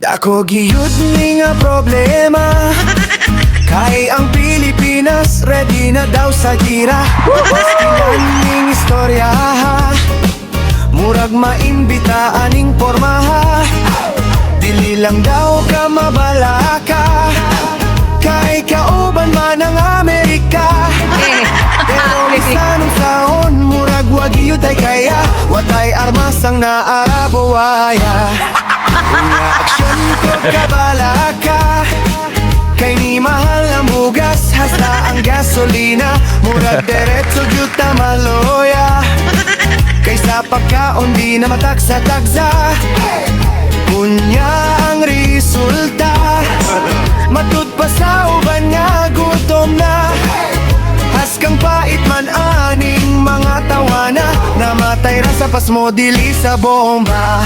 Dako giyud ni nga problema, kay ang Pilipinas ready na daw sa gira. Ning istorya, murag maimbita aning pormaha. Dili lang daw ka mabalaka, kay kauban man ang Amerika. Pero isanong saon, murag wag yun ay kaya, watay armas ang naabuaya. Nga aksyon ko kabalaka, kay ni mahal ang bugas, hasta ang gasolina. Murag diretso gyud ta maloya, kay sa pagkaon di na mataksa-taksa. Unya ang resulta, matud pa sa uban nga gutom na. Haskang pait man aning mga tawana, namatay ra sa pasmo dili sa bomba.